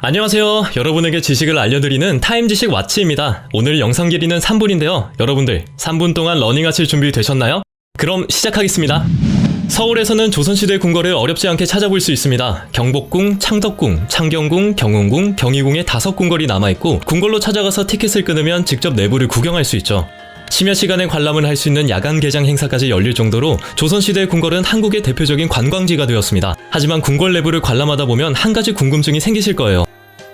안녕하세요. 여러분에게 지식을 알려드리는 타임지식 와치입니다. 오늘 영상 길이는 3분인데요. 여러분들 3분 동안 러닝하실 준비 되셨나요? 그럼 시작하겠습니다. 서울에서는 조선시대 궁궐을 어렵지 않게 찾아볼 수 있습니다. 경복궁, 창덕궁, 창경궁, 경운궁, 경희궁에 5궁궐이 남아있고 궁궐로 찾아가서 티켓을 끊으면 직접 내부를 구경할 수 있죠. 심야 시간에 관람을 할 수 있는 야간 개장 행사까지 열릴 정도로 조선시대의 궁궐은 한국의 대표적인 관광지가 되었습니다. 하지만 궁궐 내부를 관람하다 보면 한 가지 궁금증이 생기실 거예요.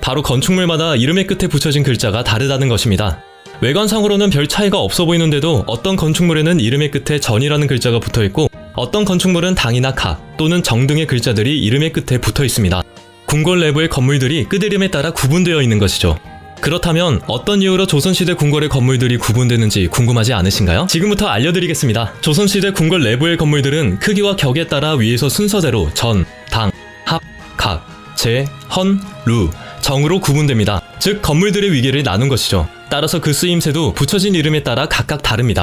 바로 건축물마다 이름의 끝에 붙여진 글자가 다르다는 것입니다. 외관상으로는 별 차이가 없어 보이는데도 어떤 건축물에는 이름의 끝에 전이라는 글자가 붙어있고 어떤 건축물은 당이나 각 또는 정 등의 글자들이 이름의 끝에 붙어 있습니다. 궁궐 내부의 건물들이 끝이름에 따라 구분되어 있는 것이죠. 그렇다면 어떤 이유로 조선시대 궁궐의 건물들이 구분되는지 궁금하지 않으신가요? 지금부터 알려드리겠습니다. 조선시대 궁궐 내부의 건물들은 크기와 격에 따라 위에서 순서대로 전, 당, 합, 각, 제, 헌, 루, 정으로 구분됩니다. 즉 건물들의 위계를 나눈 것이죠. 따라서 그 쓰임새도 붙여진 이름에 따라 각각 다릅니다.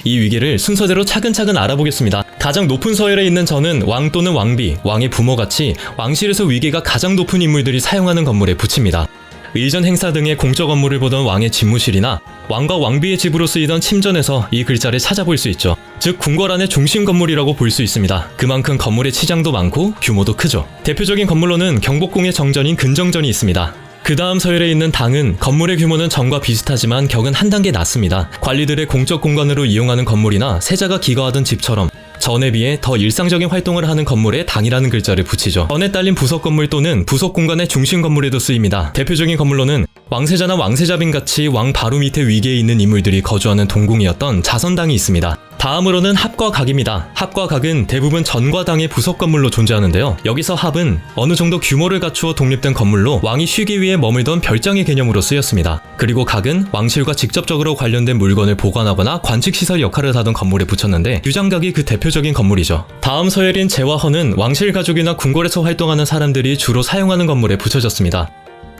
이 위계를 순서대로 차근차근 알아보겠습니다. 가장 높은 서열에 있는 전은 왕 또는 왕비, 왕의 부모같이 왕실에서 위계가 가장 높은 인물들이 사용하는 건물에 붙입니다. 의전 행사 등의 공적 업무를 보던 왕의 집무실이나 왕과 왕비의 집으로 쓰이던 침전에서 이 글자를 찾아볼 수 있죠. 즉 궁궐 안의 중심 건물이라고 볼 수 있습니다. 그만큼 건물의 치장도 많고 규모도 크죠. 대표적인 건물로는 경복궁의 정전인 근정전이 있습니다. 그 다음 서열에 있는 당은 건물의 규모는 전과 비슷하지만 격은 한 단계 낮습니다. 관리들의 공적 공간으로 이용하는 건물이나 세자가 기거하던 집처럼 전에 비해 더 일상적인 활동을 하는 건물에 당이라는 글자를 붙이죠. 전에 딸린 부속 건물 또는 부속 공간의 중심 건물에도 쓰입니다. 대표적인 건물로는 왕세자나 왕세자빈 같이 왕 바로 밑에 위계에 있는 인물들이 거주하는 동궁이었던 자선당이 있습니다. 다음으로는 합과 각입니다. 합과 각은 대부분 전과 당의 부속 건물로 존재하는데요. 여기서 합은 어느 정도 규모를 갖추어 독립된 건물로 왕이 쉬기 위해 머물던 별장의 개념으로 쓰였습니다. 그리고 각은 왕실과 직접적으로 관련된 물건을 보관하거나 관측시설 역할을 하던 건물에 붙였는데 유장각이 그 대표적인 건물이죠. 다음 서열인 제와 헌은 왕실 가족이나 궁궐에서 활동하는 사람들이 주로 사용하는 건물에 붙여졌습니다.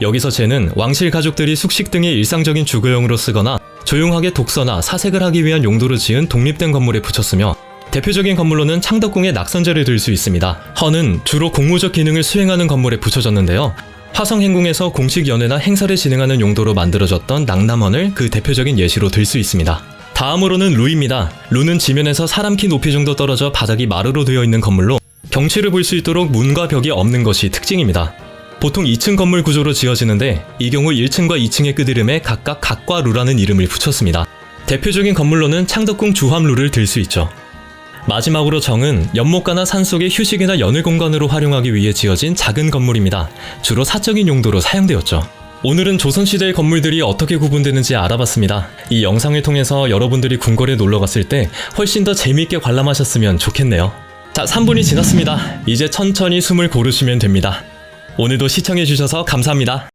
여기서 제는 왕실 가족들이 숙식 등의 일상적인 주거용으로 쓰거나 조용하게 독서나 사색을 하기 위한 용도로 지은 독립된 건물에 붙였으며 대표적인 건물로는 창덕궁의 낙선제를 들 수 있습니다. 헌은 주로 공무적 기능을 수행하는 건물에 붙여졌는데요. 화성행궁에서 공식 연회나 행사를 진행하는 용도로 만들어졌던 낙남헌을 그 대표적인 예시로 들 수 있습니다. 다음으로는 루입니다. 루는 지면에서 사람 키 높이 정도 떨어져 바닥이 마루로 되어 있는 건물로 경치를 볼 수 있도록 문과 벽이 없는 것이 특징입니다. 보통 2층 건물 구조로 지어지는데 이 경우 1층과 2층의 끝이름에 각각 각과 루라는 이름을 붙였습니다. 대표적인 건물로는 창덕궁 주함루를 들 수 있죠. 마지막으로 정은 연못가나 산속의 휴식이나 연을 공간으로 활용하기 위해 지어진 작은 건물입니다. 주로 사적인 용도로 사용되었죠. 오늘은 조선시대의 건물들이 어떻게 구분되는지 알아봤습니다. 이 영상을 통해서 여러분들이 궁궐에 놀러갔을 때 훨씬 더 재미있게 관람하셨으면 좋겠네요. 자, 3분이 지났습니다. 이제 천천히 숨을 고르시면 됩니다. 오늘도 시청해주셔서 감사합니다.